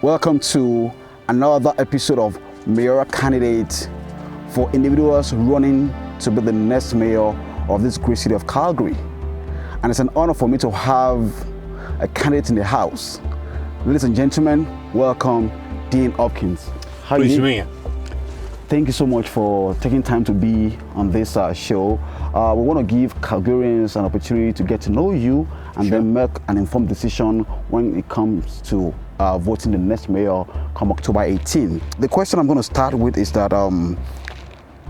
Welcome to another episode of Mayoral Candidates for individuals running to be the next mayor of this great city of Calgary. And it's an honor for me to have a candidate in the house. Ladies and gentlemen, welcome Dean Hopkins. How are you? Pleased to meet you. Thank you so much for taking time to be on this show. We want to give Calgarians an opportunity to get to know you and then make an informed decision when it comes to voting the next mayor come October 18. The question I'm going to start with is that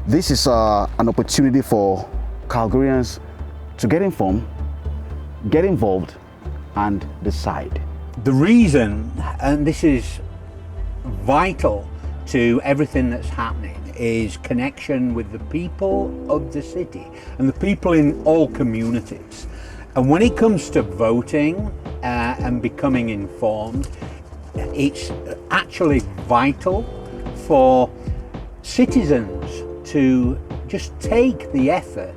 this is an opportunity for Calgarians to get informed, get involved, and decide. The reason, and this is vital to everything that's happening, is connection with the people of the city and the people in all communities. And when it comes to voting and becoming informed, it's actually vital for citizens to just take the effort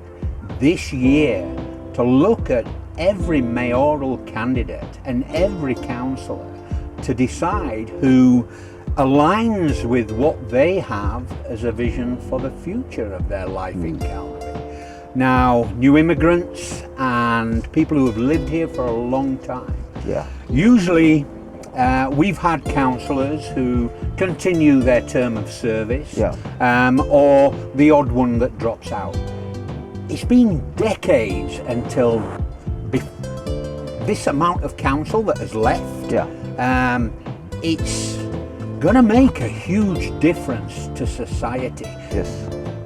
this year to look at every mayoral candidate and every councillor to decide who aligns with what they have as a vision for the future of their life in Calgary. Now, new immigrants and people who have lived here for a long time. Usually we've had councillors who continue their term of service, or the odd one that drops out. It's been decades until this amount of council that has left. It's going to make a huge difference to society.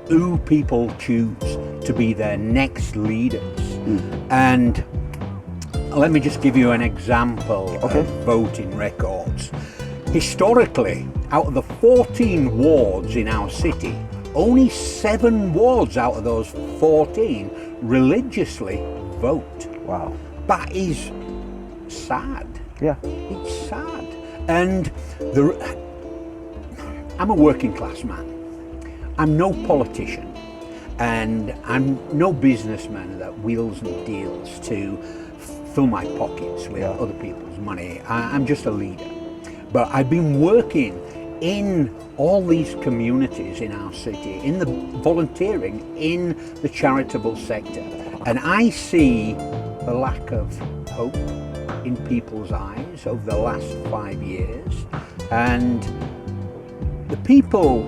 Who people choose to be their next leaders. And let me just give you an example of voting records. Historically, out of the 14 wards in our city, only 7 wards out of those 14 religiously vote. Wow. That is sad. It's sad. And I'm a working class man. I'm no politician, and I'm no businessman that wheels and deals to fill my pockets with other people's money. I'm just a leader. But I've been working in all these communities in our city, in the volunteering, in the charitable sector, and I see the lack of hope in people's eyes over the last 5 years. And the people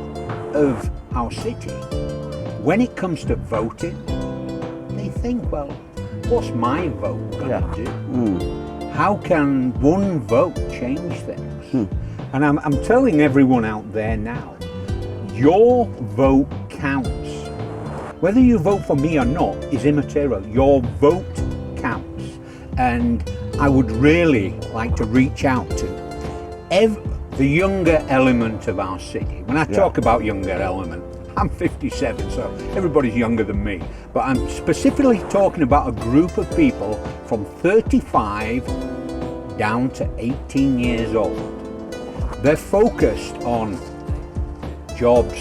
of our city, when it comes to voting, they think, well, what's my vote going to do? How can one vote change things? And I'm telling everyone out there now, your vote counts. Whether you vote for me or not is immaterial. Your vote counts. And I would really like to reach out to the younger element of our city. When I talk about younger element, I'm 57, so everybody's younger than me. But I'm specifically talking about a group of people from 35 down to 18 years old. They're focused on jobs,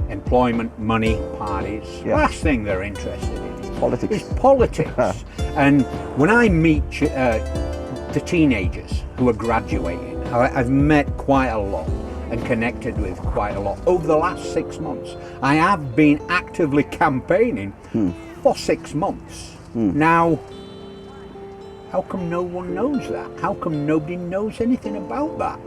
employment, money, parties. Last thing they're interested in is politics. And when I meet the teenagers who are graduating, I've met quite a lot and connected with quite a lot over the last 6 months. I have been actively campaigning for 6 months. Now, how come no one knows that? How come nobody knows anything about that?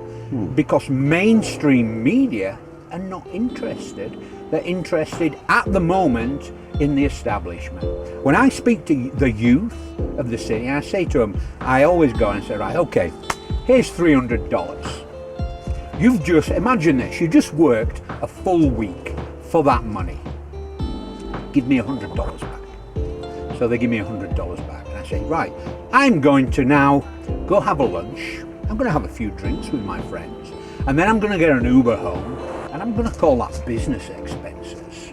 Because mainstream media are not interested. They're interested at the moment in the establishment. When I speak to the youth of the city, I say to them, I always go and say, right, okay, here's $300. You've just, imagine this, you just worked a full week for that money. Give me $100 back. So they give me $100 back. And I say, right, I'm going to now go have a lunch. I'm going to have a few drinks with my friends. And then I'm going to get an Uber home. And I'm going to call that business expenses.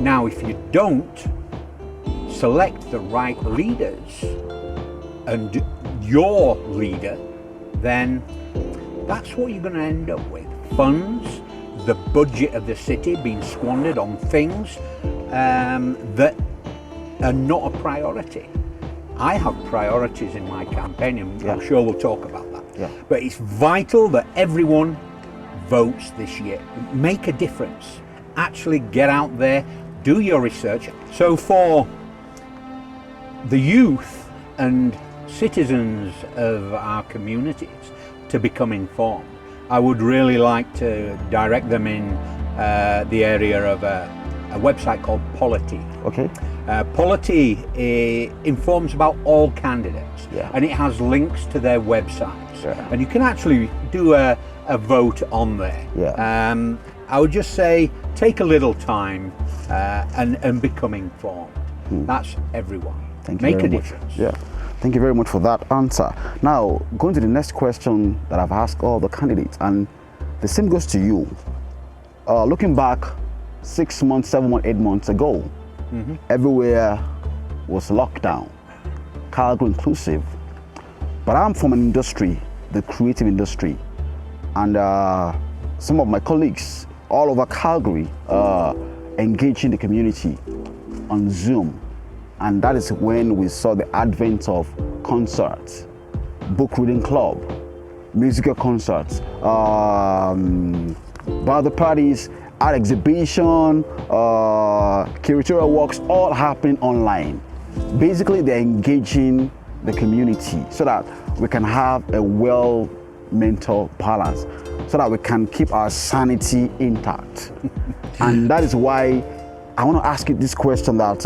Now, if you don't select the right leaders and your leader, then that's what you're going to end up with. Funds, the budget of the city being squandered on things that are not a priority. I have priorities in my campaign, and I'm sure we'll talk about that. Yeah. But it's vital that everyone votes this year. Make a difference. Actually get out there, do your research. So for the youth and citizens of our communities to become informed, I would really like to direct them in the area of a website called Polity. Okay. Polity informs about all candidates, Yeah. and it has links to their websites. Yeah. And you can actually do a vote on there. Yeah. I would just say take a little time and become informed. That's everyone. Thank you Make very a much. difference. Yeah. Thank you very much for that answer. Now, going to the next question that I've asked all the candidates, and the same goes to you. Looking back 6 months, 7 months, 8 months ago, everywhere was locked down, Calgary inclusive. But I'm from an industry, the creative industry, and some of my colleagues all over Calgary engage in the community on Zoom. And that is when we saw the advent of concerts, book reading club, musical concerts, birthday parties, art exhibition, curatorial works, all happening online. Basically, they're engaging the community so that we can have a well mental balance, so that we can keep our sanity intact. And that is why I want to ask you this question that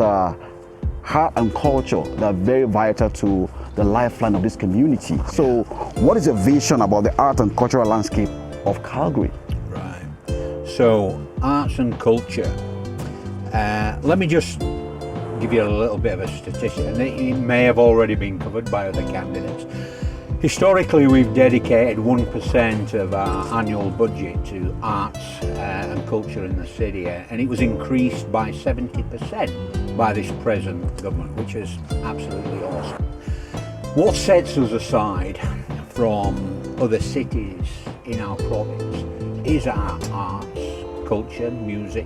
art and culture, they're very vital to the lifeline of this community. So what is your vision about the art and cultural landscape of Calgary? Right. So arts and culture. Let me just give you a little bit of a statistic, and it may have already been covered by other candidates. Historically, we've dedicated 1% of our annual budget to arts and culture in the city, and it was increased by 70% by this present government, which is absolutely awesome. What sets us aside from other cities in our province is our arts, culture, music,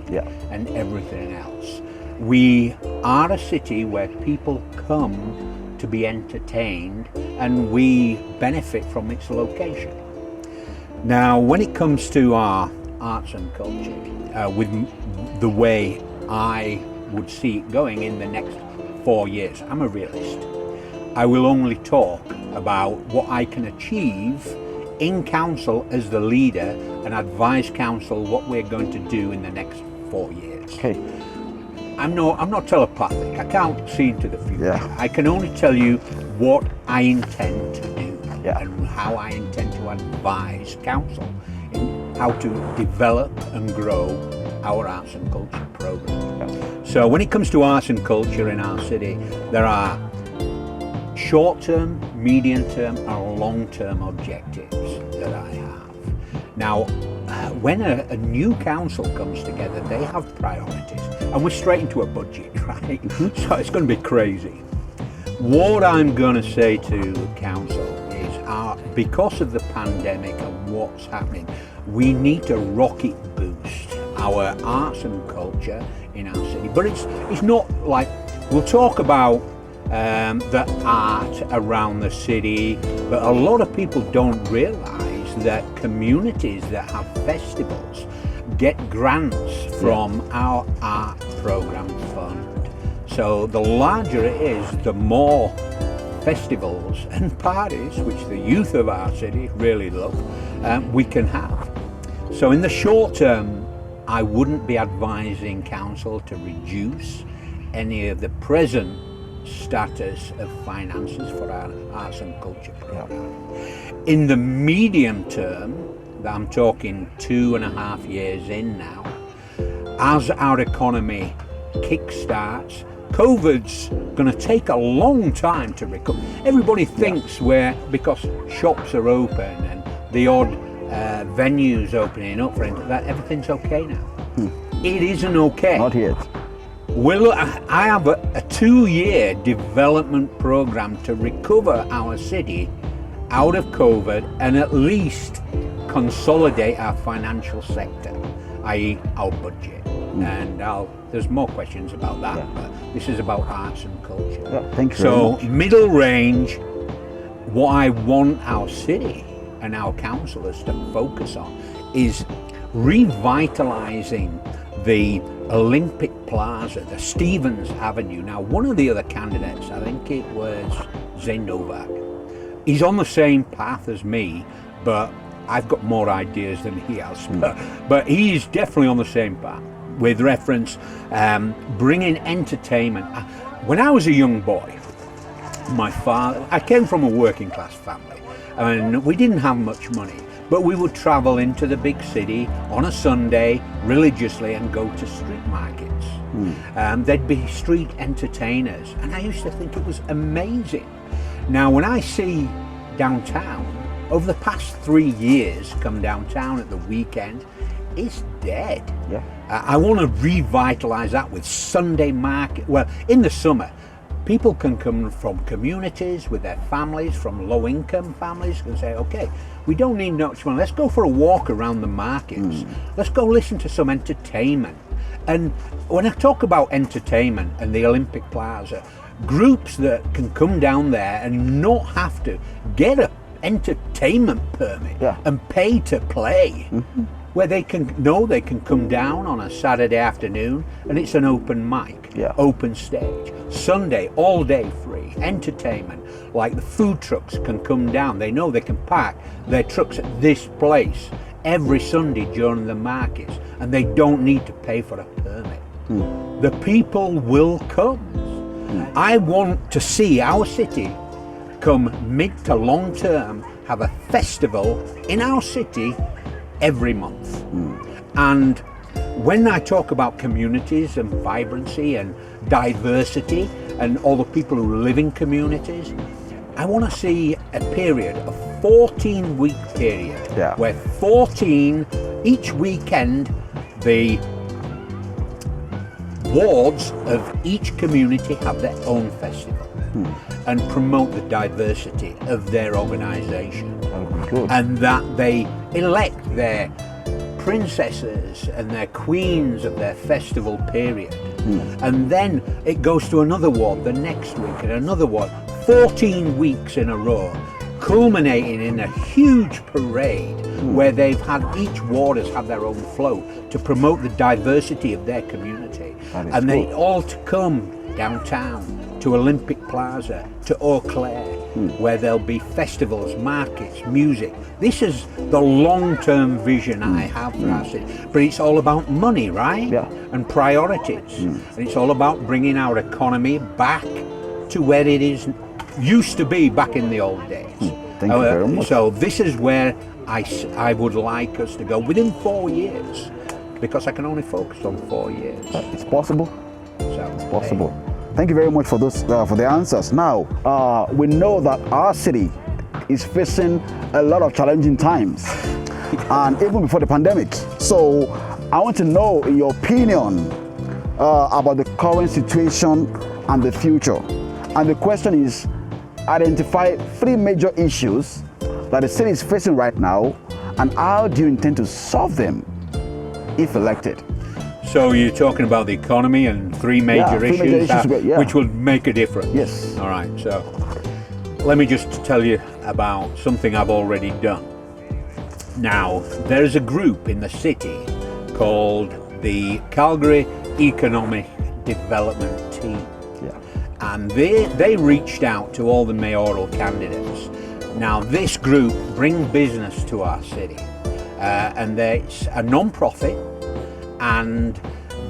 and everything else. We are a city where people come to be entertained, and we benefit from its location. Now, when it comes to our arts and culture, with the way I would see it going in the next 4 years, I'm a realist. I will only talk about what I can achieve in council as the leader and advise council what we're going to do in the next 4 years. Okay. I'm not telepathic. I can't see into the future. Yeah. I can only tell you what I intend to do and how I intend to advise council in how to develop and grow our arts and culture program. Yeah. So when it comes to arts and culture in our city, there are short-term, medium-term and long-term objectives that I have. Now, when a new council comes together, they have priorities, and we're straight into a budget, right? So it's going to be crazy. What I'm going to say to council is, because of the pandemic and what's happening, we need to rocket boost our arts and culture in our city. But it's not like, we'll talk about the art around the city, but a lot of people don't realise that communities that have festivals get grants from our art programme fund. So the larger it is, the more festivals and parties, which the youth of our city really love, we can have. So in the short term, I wouldn't be advising council to reduce any of the present status of finances for our arts and culture program. In the medium term, I'm talking 2.5 years in now, as our economy kickstarts, COVID's going to take a long time to recover. Everybody thinks because shops are open and the odd venues opening up for that everything's okay now. It isn't okay. Not yet. Well, I have a 2-year development program to recover our city out of COVID and at least consolidate our financial sector, i.e. our budget. And there's more questions about that, but this is about arts and culture. Yeah, thank you very much. Middle range, what I want our city and our councillors to focus on is revitalising the Olympic Plaza, the Stevens Avenue. Now, one of the other candidates, I think it was Novak, he's on the same path as me, but I've got more ideas than he has. But he's definitely on the same path with reference bringing entertainment. When I was a young boy, my father, I came from a working class family, and we didn't have much money, but we would travel into the big city on a Sunday religiously and go to street markets. There'd be street entertainers, and I used to think it was amazing. Now, when I see downtown, over the past 3 years, come downtown at the weekend, it's dead. Yeah. I want to revitalise that with Sunday market. Well, in the summer, people can come from communities with their families, from low-income families, and say, okay, we don't need much money. Let's go for a walk around the markets. Let's go listen to some entertainment. And when I talk about entertainment and the Olympic Plaza, groups that can come down there and not have to get an entertainment permit and pay to play. Where they can come down on a Saturday afternoon and it's an open mic, open stage. Sunday, all day free, entertainment. Like the food trucks can come down. They know they can park their trucks at this place every Sunday during the markets, and they don't need to pay for a permit. The people will come. I want to see our city come mid to long term have a festival in our city every month. And when I talk about communities and vibrancy and diversity and all the people who live in communities, I want to see a period, a 14-week period, where 14, each weekend, the wards of each community have their own festival and promote the diversity of their organisation. And that they elect their princesses and their queens of their festival period. And then it goes to another ward the next week and another ward, 14 weeks in a row, culminating in a huge parade where they've had, each ward has had their own float to promote the diversity of their community. And they all to come downtown to Olympic Plaza, to Eau Claire, where there'll be festivals, markets, music. This is the long-term vision I have for our city. But it's all about money, right? And priorities. And it's all about bringing our economy back to where it used to be back in the old days. Thank you very much. So this is where I would like us to go within 4 years, because I can only focus on 4 years. It's possible. So it's possible. Thank you very much for those for the answers. Now, we know that our city is facing a lot of challenging times, and even before the pandemic. So, I want to know your opinion about the current situation and the future. And the question is, identify 3 major issues that the city is facing right now, and how do you intend to solve them if elected? So you're talking about the economy and 3 major issues which will make a difference? Yes. All right, so let me just tell you about something I've already done. Now, there's a group in the city called the Calgary Economic Development Team. And they reached out to all the mayoral candidates. Now, this group bring business to our city, and it's a non-profit, and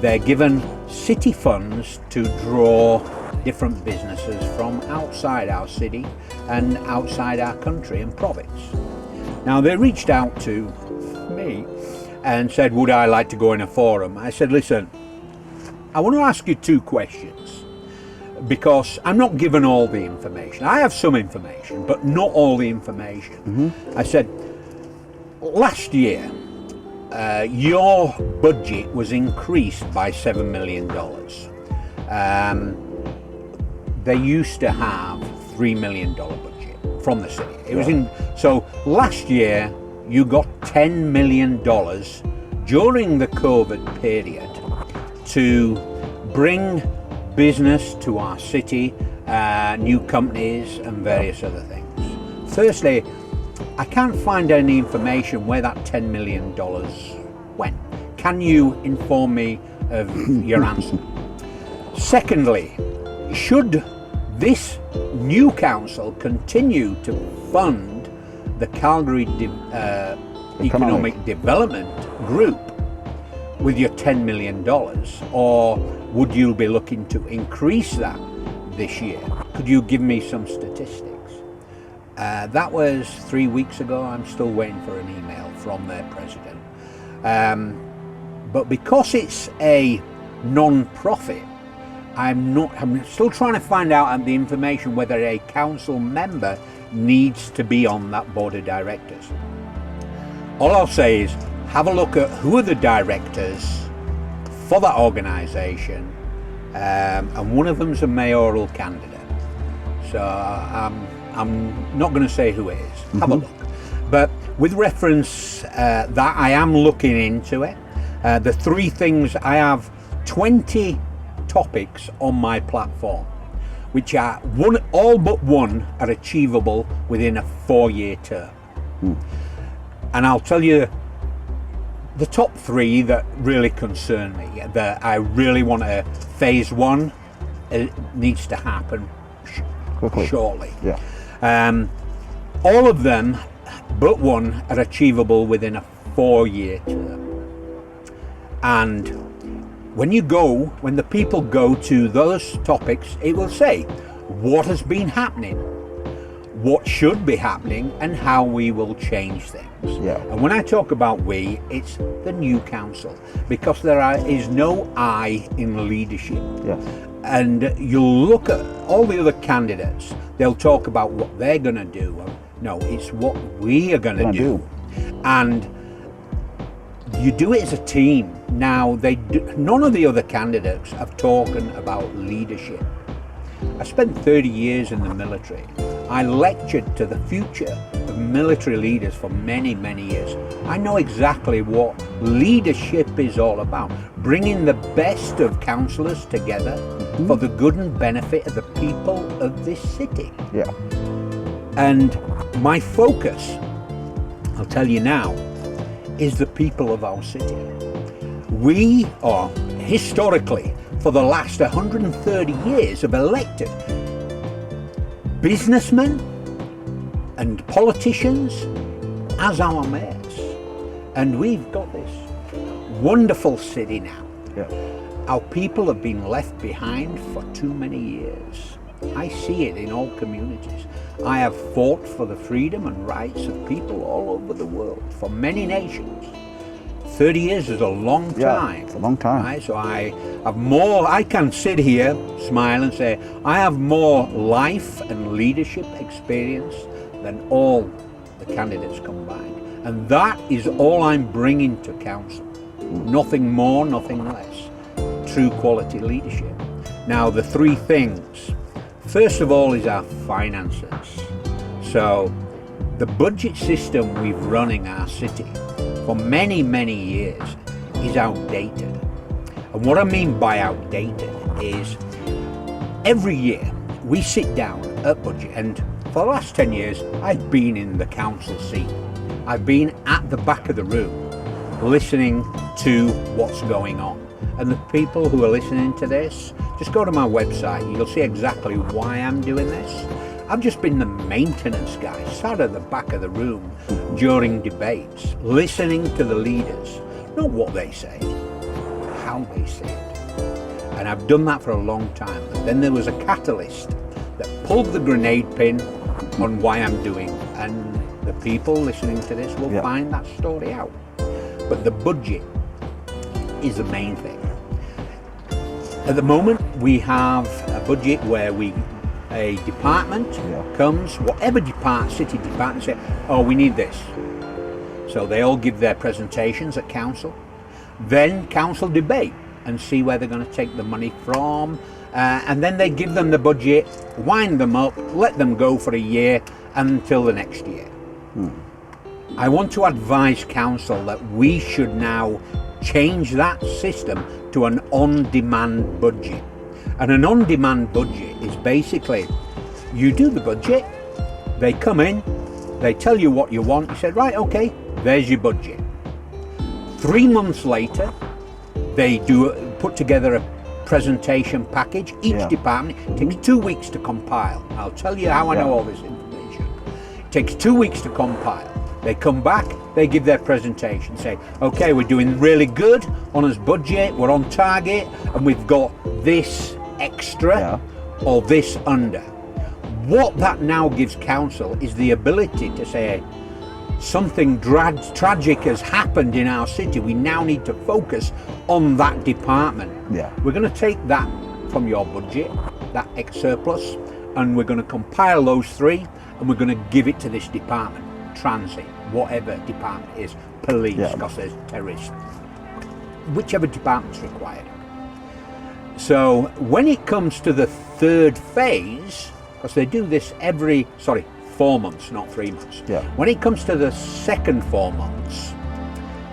they're given city funds to draw different businesses from outside our city and outside our country and province. Now, they reached out to me and said, would I like to go in a forum? I said, listen, I want to ask you 2 questions, because I'm not given all the information. I have some information, but not all the information. I said, last year, your budget was increased by $7 million. They used to have $3 million budget from the city. It was so last year you got $10 million during the COVID period to bring business to our city, new companies and various other things. Firstly, I can't find any information where that $10 million went. Can you inform me of your answer? Secondly, should this new council continue to fund the Calgary Economic Development Group with your $10 million, or would you be looking to increase that this year? Could you give me some statistics? That was 3 weeks ago. I'm still waiting for an email from their president. But because it's a non-profit, I'm still trying to find out the information whether a council member needs to be on that board of directors. All I'll say is have a look at who are the directors for that organisation, and one of them's a mayoral candidate. So I'm not going to say who it is. Have a look. But with reference that I am looking into it, the three things, I have 20 topics on my platform, which are all but one are achievable within a 4-year term. And I'll tell you the top three that really concern me, that I really want to, phase one, it needs to happen shortly. Yeah. All of them but one are achievable within a 4-year term. And when the people go to those topics, it will say what has been happening, what should be happening, and how we will change things. Yeah. And when I talk about we, it's the new council, because there is no I in leadership. Yes. And you'll look at all the other candidates, they'll talk about what they're going to do. No, it's what we are going to do. And you do it as a team. Now, none of the other candidates have talked about leadership. I spent 30 years in the military. I lectured to the future of military leaders for many, many years. I know exactly what leadership is all about. Bringing the best of councillors together for the good and benefit of the people of this city. Yeah. And my focus, I'll tell you now, is the people of our city. We are historically, for the last 130 years, have elected businessmen and politicians as our mayors. And we've got this wonderful city now. Yeah. Our people have been left behind for too many years. I see it in all communities. I have fought for the freedom and rights of people all over the world, for many nations. 30 years is a long time. Yeah, it's a long time. Right? So I have more, I can sit here, smile and say, I have more life and leadership experience than all the candidates combined. And that is all I'm bringing to council. Nothing more, nothing less. True quality leadership. Now, the three things. First of all is our finances. So the budget system we've run in our city for many, many years is outdated. And what I mean by outdated is every year we sit down at budget, and for the last 10 years I've been in the council seat. I've been at the back of the room listening to what's going on. And the people who are listening to this, just go to my website, you'll see exactly why I'm doing this. I've just been the maintenance guy, sat at the back of the room during debates, listening to the leaders, not what they say, how they say it. And I've done that for a long time. And then there was a catalyst that pulled the grenade pin on why I'm doing, and the people listening to this will find that story out. But the budget is the main thing. At the moment, we have a budget where a department comes, whatever city department, say, oh, we need this. So they all give their presentations at council. Then council debate and see where they're going to take the money from. And then they give them the budget, wind them up, let them go for a year until the next year. I want to advise council that we should now change that system to an on-demand budget. And an on-demand budget is basically, you do the budget, they come in, They tell you what you want. You said, right, okay, there's your budget. 3 months later, they put together a presentation package. Each department takes 2 weeks to compile. I'll tell you how I know all this information. It takes 2 weeks to compile. They come back, they give their presentation, say, okay, we're doing really good on this budget, we're on target, and we've got this extra or this under. What that now gives council is the ability to say, something tragic has happened in our city, we now need to focus on that department. We're going to take that from your budget, that surplus, and we're going to compile those 3, and we're going to give it to this department. Transit, whatever department it is, police, because there's terrorists, whichever department's required. So when it comes to the 3rd phase, because they do this every 4 months, not 3 months. When it comes to the second 4 months,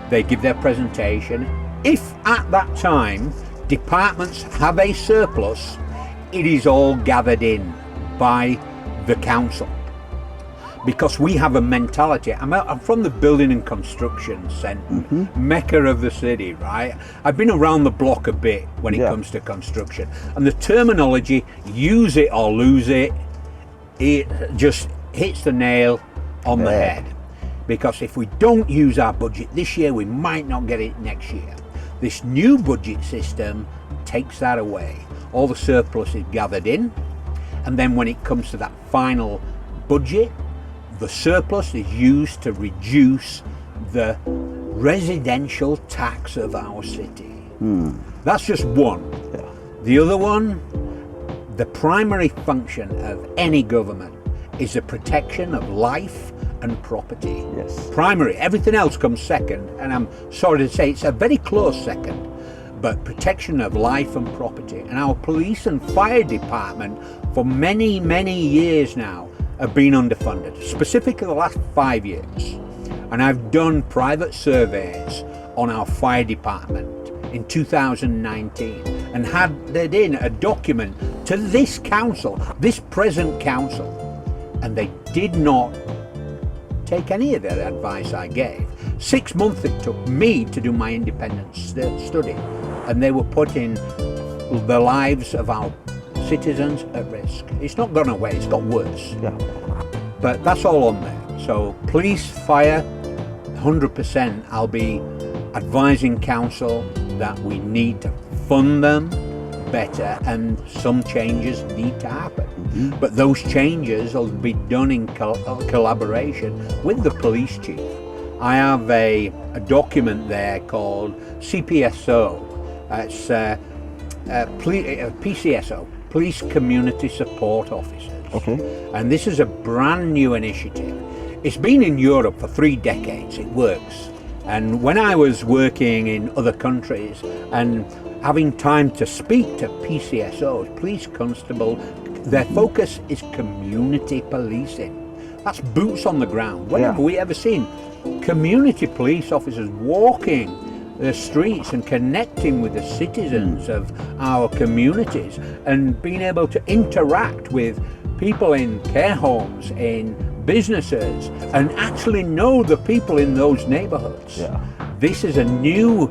they give their presentation. If at that time departments have a surplus, it is all gathered in by the council. Because we have a mentality. I'm from the building and construction centre, mecca of the city, right? I've been around the block a bit when it comes to construction. And the terminology, use it or lose it, it just hits the nail on the head. Because if we don't use our budget this year, we might not get it next year. This new budget system takes that away. All the surplus is gathered in. And then when it comes to that final budget, the surplus is used to reduce the residential tax of our city. That's just one. The other one, the primary function of any government is the protection of life and property. Primary, everything else comes second, and I'm sorry to say it's a very close second, but protection of life and property. And our police and fire department for many, many years now have been underfunded, specifically the last 5 years. And I've done private surveys on our fire department in 2019 and handed in a document to this council, this present council, and they did not take any of the advice I gave. 6 months it took me to do my independent study, and they were putting the lives of our citizens at risk. It's not gone away, it's got worse. But that's all on there. So police, fire, 100% I'll be advising council that we need to fund them better, and some changes need to happen. But those changes will be done in collaboration with the police chief. I have a document there called CPSO. It's PCSO, Police Community Support Officers. And this is a brand new initiative. It's been in Europe for 3 decades. It works. And when I was working in other countries and having time to speak to PCSOs, police constable, their focus is community policing. That's boots on the ground. When have we ever seen community police officers walking the streets and connecting with the citizens of our communities and being able to interact with people in care homes, in businesses, and actually know the people in those neighborhoods? This is a new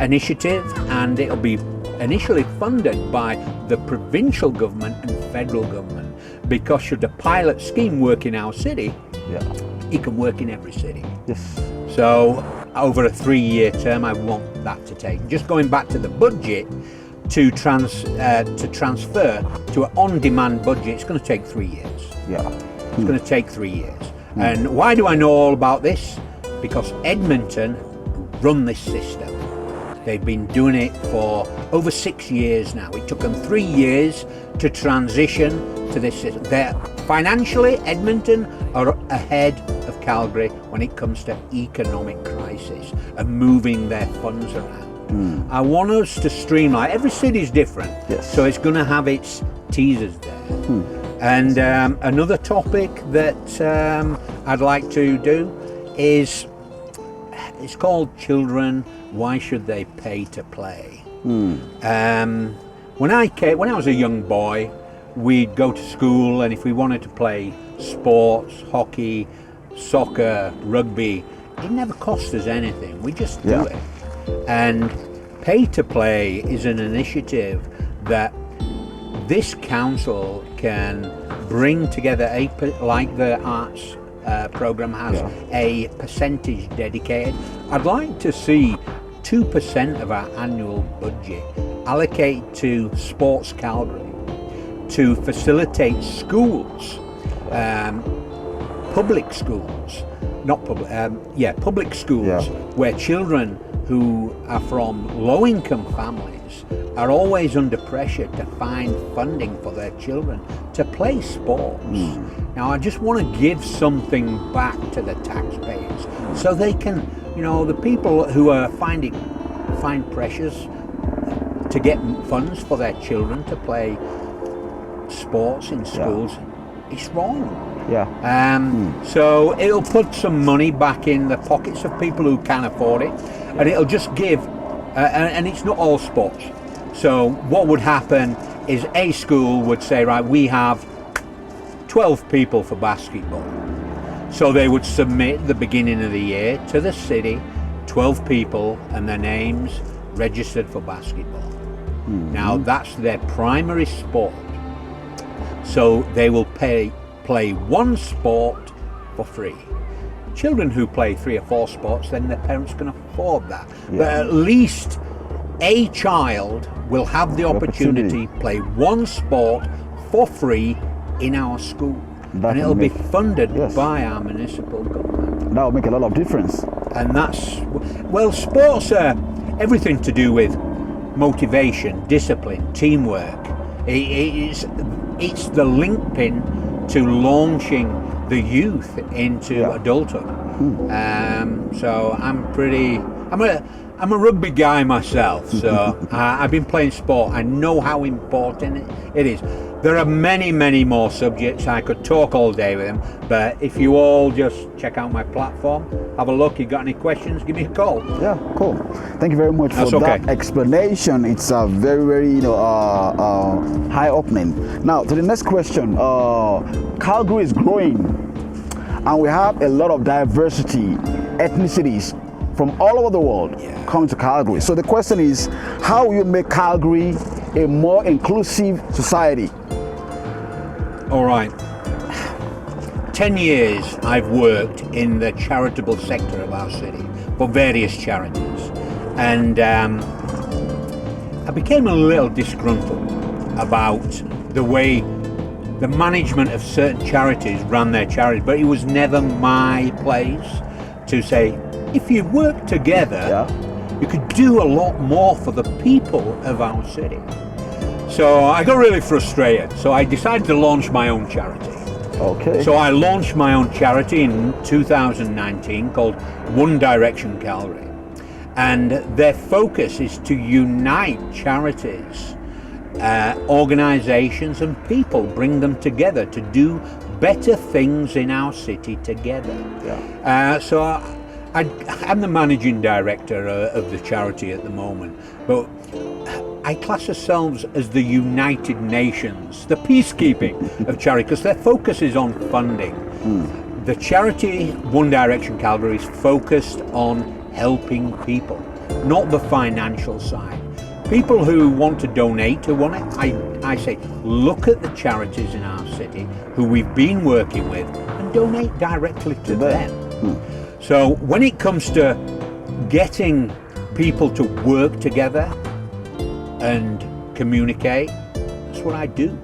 initiative, and it'll be initially funded by the provincial government and federal government, because should the pilot scheme work in our city, it can work in every city. So over a 3-year term, I want that to take. Just going back to the budget, to transfer to an on-demand budget, it's going to take 3 years. It's going to take 3 years. And why do I know all about this? Because Edmonton run this system. They've been doing it for over 6 years now. It took them 3 years to transition to this system. Financially, Edmonton are ahead of Calgary when it comes to economic crisis and moving their funds around. I want us to streamline. Every city is different, so it's going to have its teasers there. And another topic that I'd like to do is, it's called Children, Why Should They Pay to Play? When I was a young boy, we'd go to school, and if we wanted to play sports, hockey, soccer, rugby, it never costs us anything. We just do Yeah. it. And Pay to Play is an initiative that this council can bring together, like the arts program has, Yeah. a percentage dedicated. I'd like to see 2% of our annual budget allocated to Sports Calgary to facilitate schools, public schools, not public, public schools, Yeah. where children who are from low-income families are always under pressure to find funding for their children to play sports. Now, I just want to give something back to the taxpayers so they can, the people who are find pressures to get funds for their children to play sports in schools. It's wrong. Yeah. So it'll put some money back in the pockets of people who can afford it, and it'll just give, and it's not all sports. So what would happen is a school would say, right, we have 12 people for basketball. So they would submit the beginning of the year to the city, 12 people and their names registered for basketball. Now that's their primary sport. So they will play one sport for free. Children who play 3 or 4 sports, then their parents can afford that. Yeah. But at least a child will have the opportunity to play one sport for free in our school. That and it'll will be make- funded yes. by our municipal government. That will make a lot of difference. And that's, well, sports are everything to do with motivation, discipline, teamwork. It's the linchpin to launching the youth into adulthood. So I'm a rugby guy myself, so I've been playing sport. I know how important it is. There are many, many more subjects. I could talk all day with them, but if you all just check out my platform, have a look, you got any questions, give me a call. Yeah, cool. Thank you very much for That's okay. that explanation. It's a very, very, high opening. Now, to the next question. Calgary is growing, and we have a lot of diversity, ethnicities from all over the world coming to Calgary. So the question is, how will you make Calgary a more inclusive society? All right. 10 years I've worked in the charitable sector of our city for various charities, and I became a little disgruntled about the way the management of certain charities ran their charities, but it was never my place to say, if you work together, you could do a lot more for the people of our city. So I got really frustrated, so I decided to launch my own charity. Okay. So I launched my own charity in 2019 called One Direction Calgary, and their focus is to unite charities, organizations and people, bring them together to do better things in our city together. So I'm the managing director of the charity at the moment, but I class ourselves as the United Nations, the peacekeeping of charity, because their focus is on funding. The charity One Direction Calgary is focused on helping people, not the financial side. People who want to donate to one, I say, look at the charities in our city who we've been working with and donate directly to them. So when it comes to getting people to work together and communicate, that's what I do.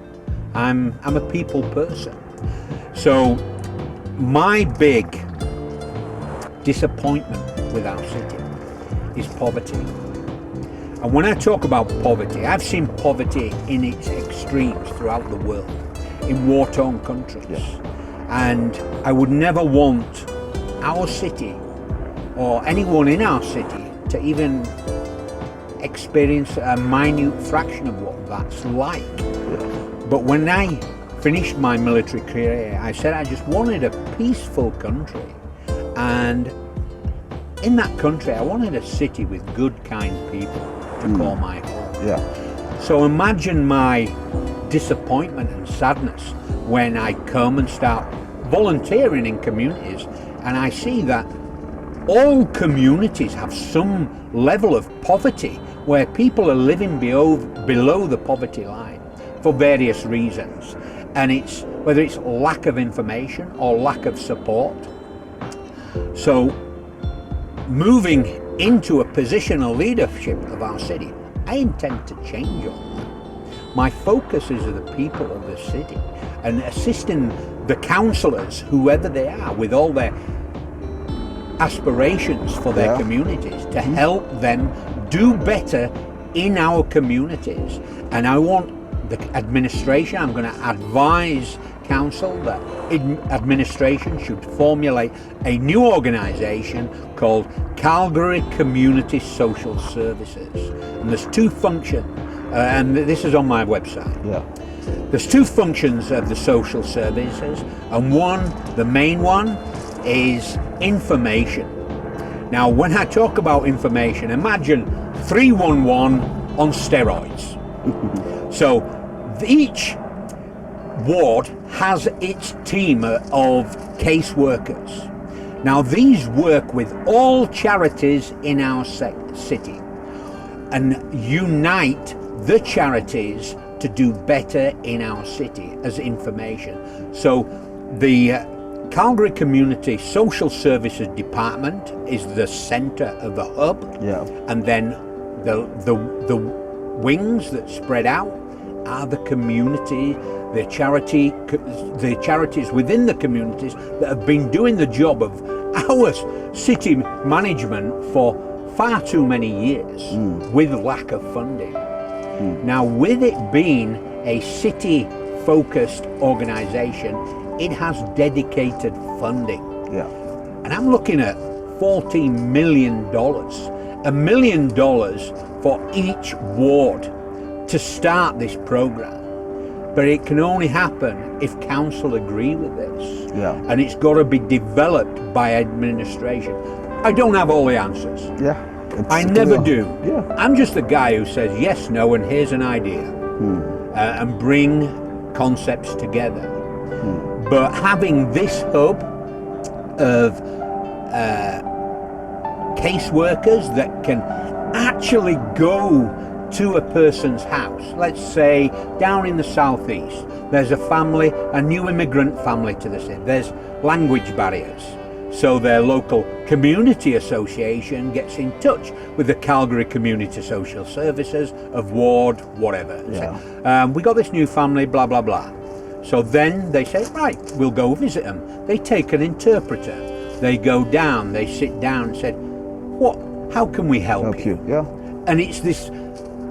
I'm a people person. So my big disappointment with our city is poverty. And when I talk about poverty, I've seen poverty in its extremes throughout the world, in war-torn countries. And I would never want our city or anyone in our city to even experience a minute fraction of what that's like. But when I finished my military career, I said I just wanted a peaceful country, and in that country I wanted a city with good, kind people to call my home. So imagine my disappointment and sadness when I come and start volunteering in communities and I see that all communities have some level of poverty where people are living below the poverty line for various reasons, and it's whether it's lack of information or lack of support. So moving into a position of leadership of our city, I intend to change all that. My focus is of the people of the city and assisting the councillors, whoever they are, with all their aspirations for their communities, to help them do better in our communities. And I want the administration, I'm going to advise council that administration should formulate a new organisation called Calgary Community Social Services. And there's two functions, and this is on my website. There's two functions of the social services, and the main one is information. Now, when I talk about information, imagine 311 on steroids. So each ward has its team of caseworkers. Now, these work with all charities in our city and unite the charities to do better in our city as information. So the Calgary Community Social Services Department is the centre of the hub, and then the wings that spread out are the community, the charities within the communities that have been doing the job of our city management for far too many years with lack of funding. Now, with it being a city-focused organisation, it has dedicated funding. And I'm looking at $14 million, $1 million for each ward to start this program. But it can only happen if council agree with this. And it's got to be developed by administration. I don't have all the answers. I never do. I'm just the guy who says yes, no, and here's an idea, and bring concepts together. But having this hub of caseworkers that can actually go to a person's house, let's say down in the southeast, there's a family, a new immigrant family to the city, there's language barriers. So their local community association gets in touch with the Calgary Community Social Services of ward, whatever. Say, we got this new family, blah, blah, blah. So then they say, right, we'll go visit them. They take an interpreter. They go down, they sit down and said, how can we help you? And it's this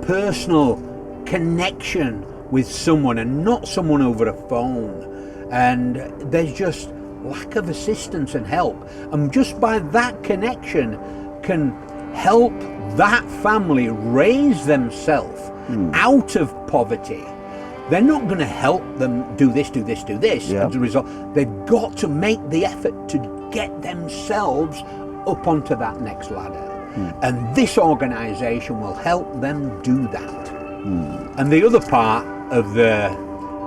personal connection with someone and not someone over a phone. And there's just lack of assistance and help. And just by that connection can help that family raise themselves out of poverty. They're not going to help them do this. As a result, they've got to make the effort to get themselves up onto that next ladder. And this organisation will help them do that. And the other part of the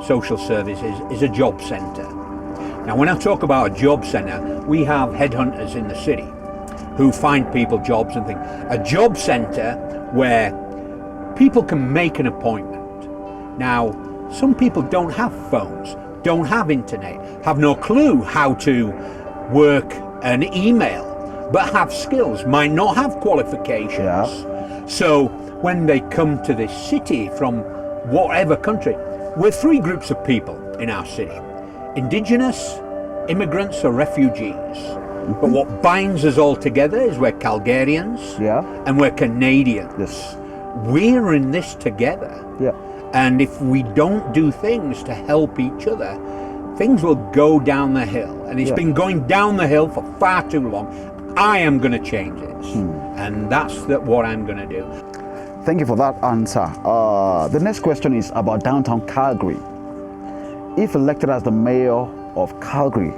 social services is a job centre. Now, when I talk about a job centre, we have headhunters in the city who find people jobs and things. A job centre where people can make an appointment. Now, some people don't have phones, don't have internet, have no clue how to work an email, but have skills, might not have qualifications. So when they come to this city from whatever country, we're three groups of people in our city: Indigenous, immigrants or refugees. But what binds us all together is we're Calgarians and we're Canadians. We're in this together. And if we don't do things to help each other, things will go down the hill. And it's been going down the hill for far too long. I am going to change this. And that's what I'm going to do. Thank you for that answer. The next question is about downtown Calgary. If elected as the mayor of Calgary,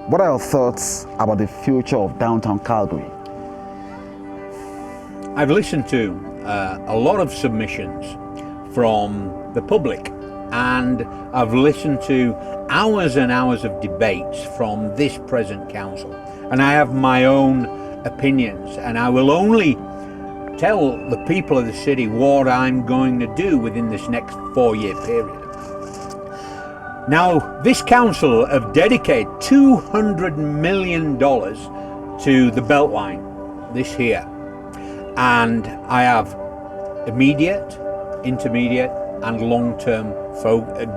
what are your thoughts about the future of downtown Calgary? I've listened to a lot of submissions from the public and I've listened to hours and hours of debates from this present council, and I have my own opinions, and I will only tell the people of the city what I'm going to do within this next 4-year period. Now, this council have dedicated $200 million to the Beltline this year, and I have immediate, intermediate and long-term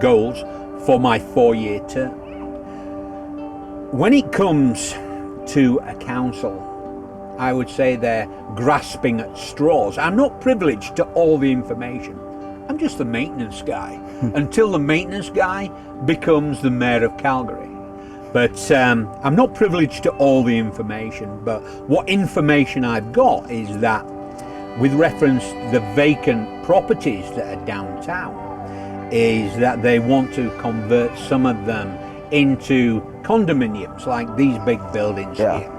goals for my 4-year term. When it comes to a council, I would say they're grasping at straws. I'm not privileged to all the information. I'm just the maintenance guy until the maintenance guy becomes the mayor of Calgary. But I'm not privileged to all the information, but what information I've got is that with reference to the vacant properties that are downtown, is that they want to convert some of them into condominiums, like these big buildings here.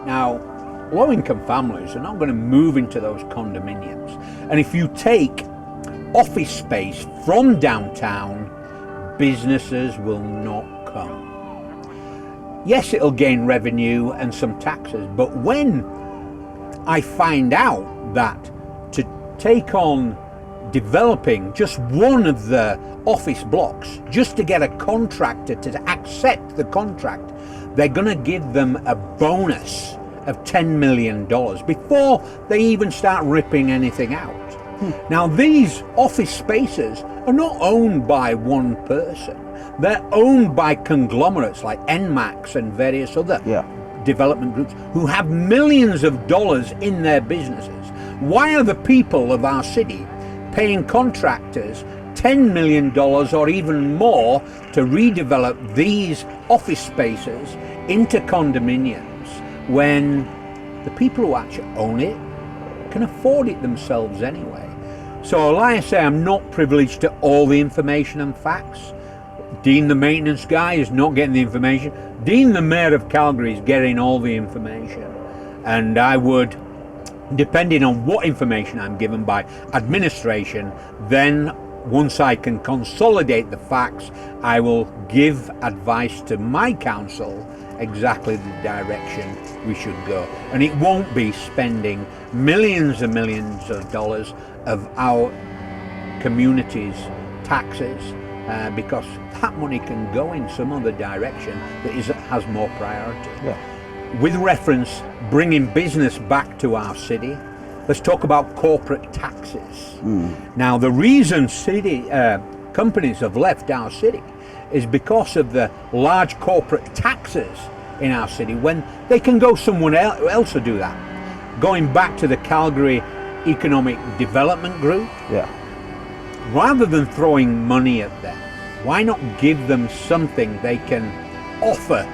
Now, low-income families are not going to move into those condominiums. And if you take office space from downtown, businesses will not come. Yes, it'll gain revenue and some taxes, but when I find out that to take on developing just one of the office blocks, just to get a contractor to accept the contract, they're going to give them a bonus of $10 million before they even start ripping anything out. Now, these office spaces are not owned by one person. They're owned by conglomerates like NMAX and various other development groups who have millions of dollars in their businesses. Why are the people of our city paying contractors $10 million or even more to redevelop these office spaces into condominiums when the people who actually own it can afford it themselves anyway? So like I say, I'm not privileged to all the information and facts. Dean, the maintenance guy, is not getting the information. Dean, the mayor of Calgary, is getting all the information. And I would, depending on what information I'm given by administration, then once I can consolidate the facts, I will give advice to my council exactly the direction we should go. And it won't be spending millions and millions of dollars of our community's taxes, because that money can go in some other direction that has more priority. With reference bringing business back to our city, let's talk about corporate taxes. Now, the reason companies have left our city is because of the large corporate taxes in our city, when they can go somewhere else to do that. Going back to the Calgary Economic Development Group, rather than throwing money at them, why not give them something they can offer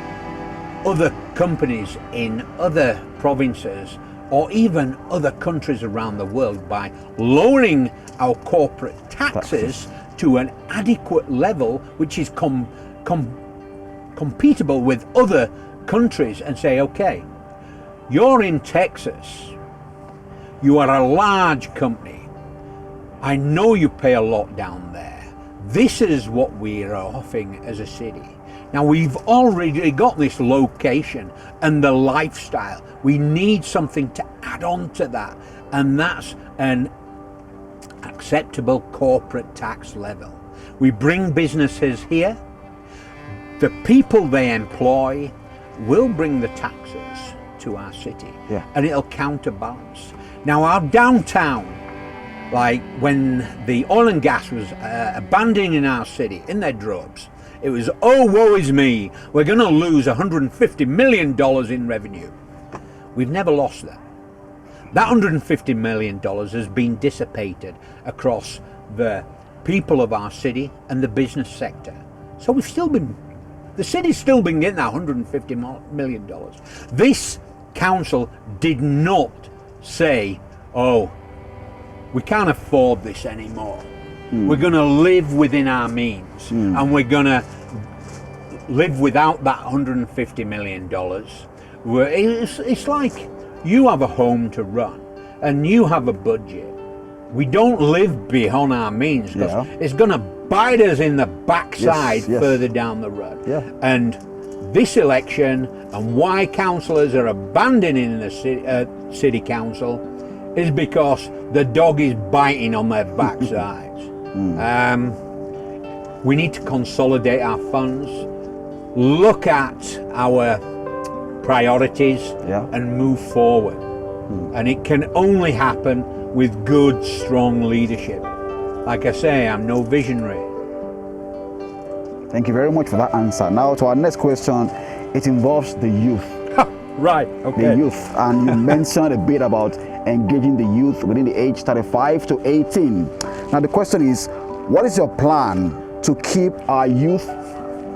other companies in other provinces or even other countries around the world by lowering our corporate taxes to an adequate level which is compatible with other countries, and say, okay, you're in Texas, you are a large company, I know you pay a lot down there, this is what we are offering as a city. Now, we've already got this location and the lifestyle, we need something to add on to that, and that's an acceptable corporate tax level. We bring businesses here, the people they employ will bring the taxes to our city, and it'll counterbalance. Now, our downtown, like when the oil and gas was abandoning our city in their droves, it was, oh, woe is me, we're going to lose $150 million in revenue. We've never lost that. That $150 million has been dissipated across the people of our city and the business sector. So the city's still been getting that $150 million. This council did not say, oh, we can't afford this anymore. We're going to live within our means, and we're going to live without that $150 million. It's like you have a home to run and you have a budget, we don't live beyond our means, because it's going to bite us in the backside further down the road. Yeah. And this election and why councillors are abandoning the city council is because the dog is biting on their backsides. We need to consolidate our funds, look at our priorities and move forward. And it can only happen with good, strong leadership. Like I say, I'm no visionary. Thank you very much for that answer. Now to our next question. It involves the youth. Right, okay. The youth. And you mentioned a bit about engaging the youth within the age 35 to 18. Now the question is, what is your plan to keep our youth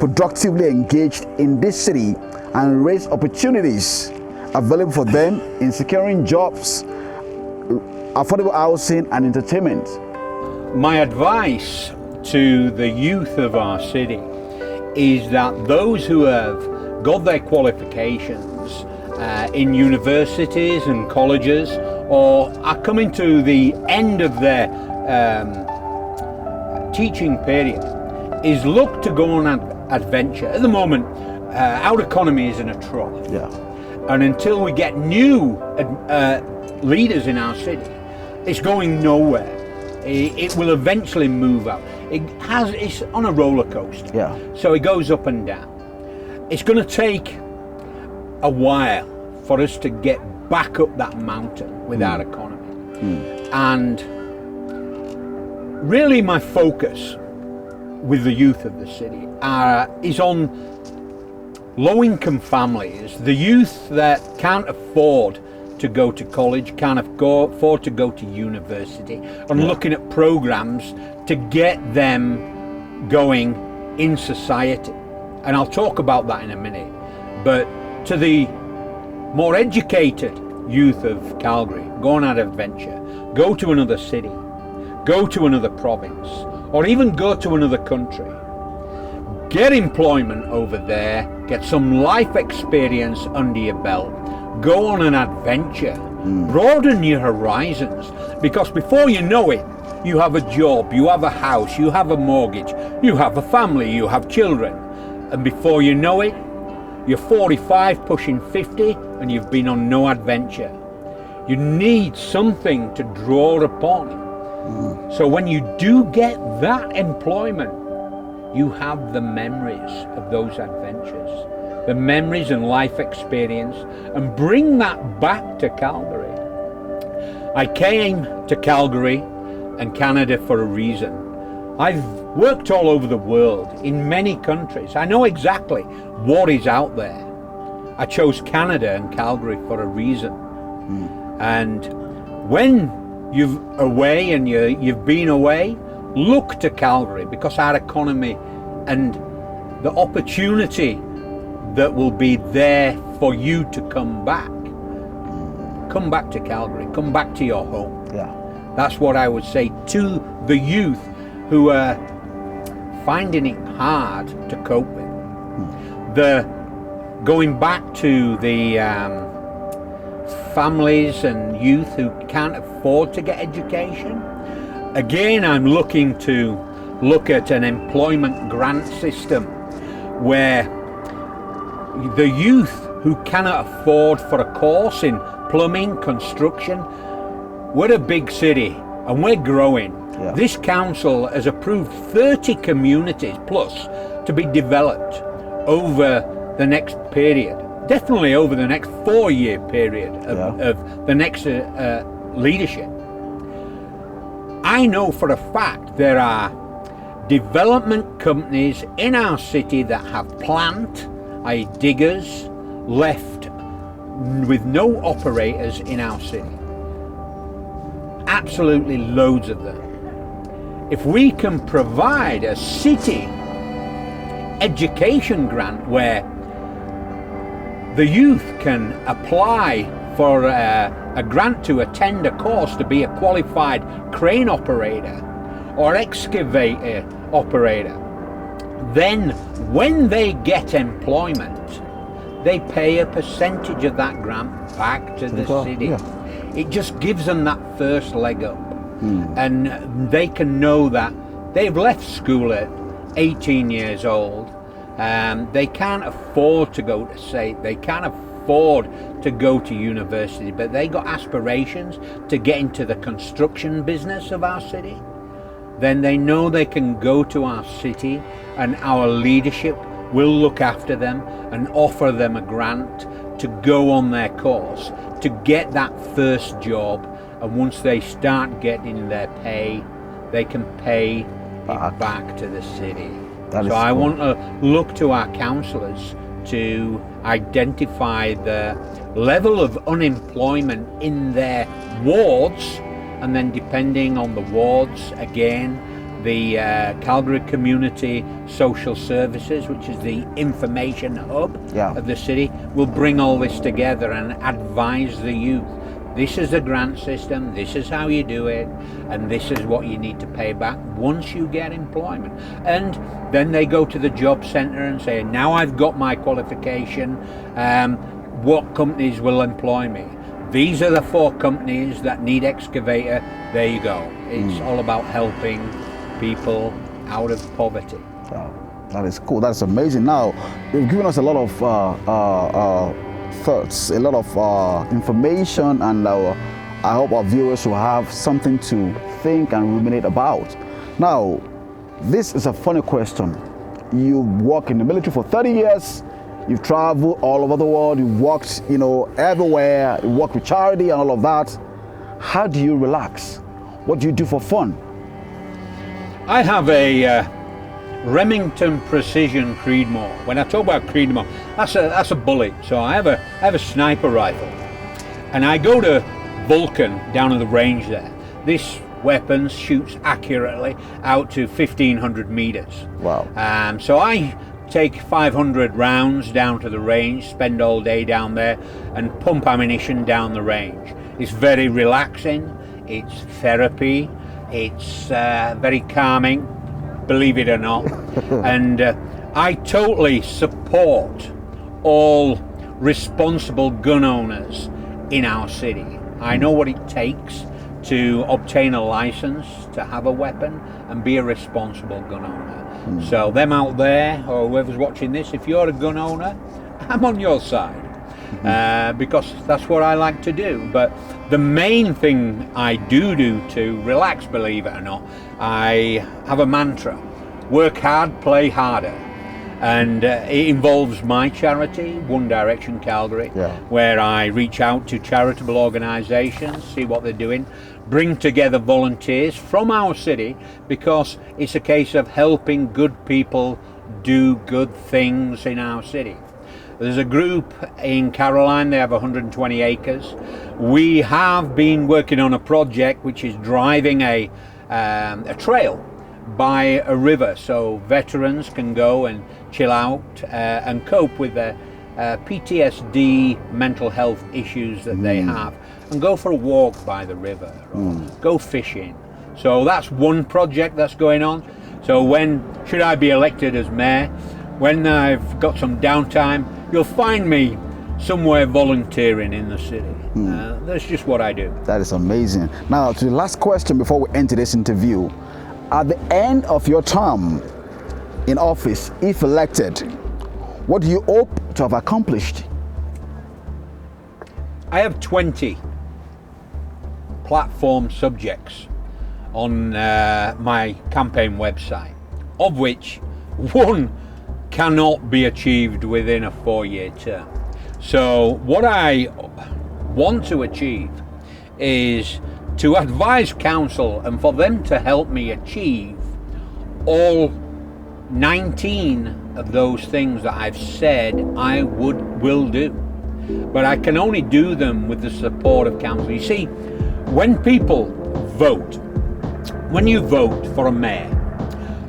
productively engaged in this city and raise opportunities available for them in securing jobs, affordable housing and entertainment? My advice to the youth of our city is that those who have got their qualifications in universities and colleges, or are coming to the end of their teaching period, is look to go on an adventure. At the moment, our economy is in a trough. And until we get new leaders in our city, it's going nowhere. It will eventually move out. It's on a roller coaster. So it goes up and down. It's going to take a while for us to get back up that mountain with our economy. And really my focus with the youth of the city is on low-income families, the youth that can't afford to go to college, can't afford to go to university, and looking at programs to get them going in society. And I'll talk about that in a minute. But to the more educated youth of Calgary, go on an adventure, go to another city, go to another province, or even go to another country. Get employment over there, get some life experience under your belt, go on an adventure, broaden your horizons, because before you know it, you have a job, you have a house, you have a mortgage, you have a family, you have children. And before you know it, you're 45 pushing 50 and you've been on no adventure. You need something to draw upon. So when you do get that employment, you have the memories of those adventures, the memories and life experience, and bring that back to Calgary. I came to Calgary and Canada for a reason. I've worked all over the world, in many countries. I know exactly what is out there. I chose Canada and Calgary for a reason. And when you're away and you've been away, look to Calgary, because our economy and the opportunity that will be there for you to come back. Come back to Calgary, come back to your home. That's what I would say to the youth who are finding it hard to cope with. Going back to the families and youth who can't afford to get education, again I'm looking to look at an employment grant system where the youth who cannot afford for a course in plumbing, construction, we're a big city and we're growing. This council has approved 30 communities plus to be developed over the next period, definitely over the next 4-year period of the next leadership. I know for a fact there are development companies in our city that have plant, i.e. diggers, left with no operators in our city. Absolutely loads of them. If we can provide a city education grant where the youth can apply for a grant to attend a course to be a qualified crane operator or excavator operator, then when they get employment, they pay a percentage of that grant back to the city. It just gives them that first leg up. and they can know that they've left school at 18 years old. They can't afford to go to state, they can't afford to go to university, but they got aspirations to get into the construction business of our city. Then they know they can go to our city and our leadership will look after them and offer them a grant to go on their course, to get that first job, and once they start getting their pay, they can pay it back to the city. So I want to look to our councillors to identify the level of unemployment in their wards, and then depending on the wards, again, the Calgary Community Social Services, which is the information hub of the city, will bring all this together and advise the youth. This is the grant system, this is how you do it, and this is what you need to pay back once you get employment. And then they go to the job centre and say, now I've got my qualification, what companies will employ me? These are the 4 companies that need excavator. There you go. It's all about helping people out of poverty. Wow, that is cool. That's amazing. Now, you've given us a lot of thoughts, a lot of information, and I hope our viewers will have something to think and ruminate about. Now, this is a funny question. You work in the military for 30 years. You've traveled all over the world. You've worked, everywhere. You work with charity and all of that. How do you relax? What do you do for fun? I have a Remington Precision Creedmoor. When I talk about Creedmoor, that's a bullet. So I have a sniper rifle, and I go to Vulcan down in the range there. This weapon shoots accurately out to 1,500 meters. Wow. So I take 500 rounds down to the range, spend all day down there, and pump ammunition down the range. It's very relaxing. It's therapy. It's very calming, believe it or not. And I totally support all responsible gun owners in our city. I know what it takes to obtain a license to have a weapon and be a responsible gun owner. So them out there, or whoever's watching this, if you're a gun owner, I'm on your side. Because that's what I like to do. But the main thing I do to relax, believe it or not, I have a mantra: work hard, play harder. And it involves my charity, One Direction Calgary, where I reach out to charitable organisations, see what they're doing, bring together volunteers from our city, because it's a case of helping good people do good things in our city. There's a group in Caroline, they have 120 acres. We have been working on a project which is driving a trail by a river, so veterans can go and chill out and cope with their PTSD mental health issues that they have, and go for a walk by the river or go fishing. So that's one project that's going on. So when should I be elected as mayor, when I've got some downtime, you'll find me somewhere volunteering in the city. That's just what I do. That is amazing. Now, to the last question before we end today's interview. At the end of your term in office, if elected, what do you hope to have accomplished? I have 20 platform subjects on my campaign website, of which one cannot be achieved within a 4-year term. So what I want to achieve is to advise council and for them to help me achieve all 19 of those things that I've said I will do. But I can only do them with the support of council. You see, when people vote, when you vote for a mayor,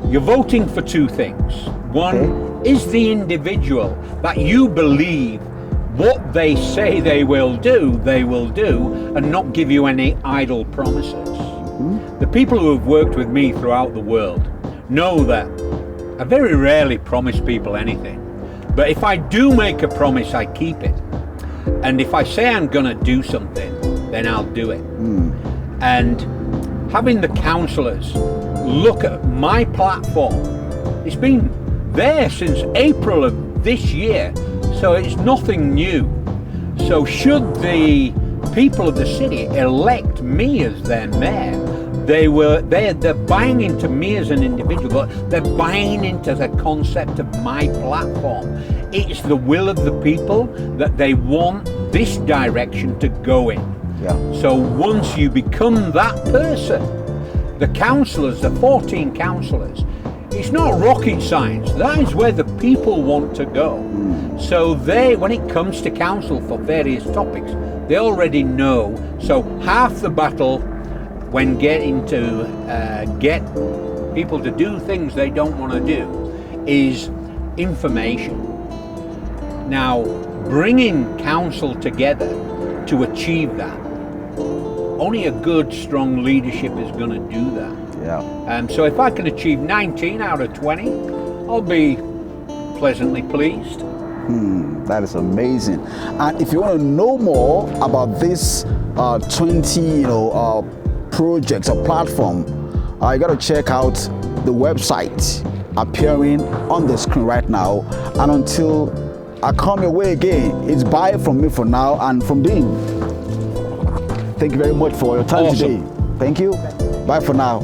you're voting for 2 things. One is the individual that you believe what they say they will do, and not give you any idle promises. The people who have worked with me throughout the world know that I very rarely promise people anything. But if I do make a promise, I keep it. And if I say I'm gonna do something, then I'll do it. And having the councillors look at my platform. It's been there since April of this year, so it's nothing new. So should the people of the city elect me as their mayor, they're buying into me as an individual, but they're buying into the concept of my platform. It's the will of the people that they want this direction to go in. Yeah. So once you become that person, the councillors, the 14 councillors, it's not rocket science. That is where the people want to go. So when it comes to council for various topics, they already know. So half the battle when getting to get people to do things they don't want to do is information. Now, bringing council together to achieve that, only a good, strong leadership is going to do that. Yeah. So if I can achieve 19 out of 20, I'll be pleasantly pleased. That is amazing. And if you want to know more about this 20, projects or platform, you got to check out the website appearing on the screen right now. And until I come your way again, it's bye from me for now and from Dean. Thank you very much for your time today. Thank you. Bye for now.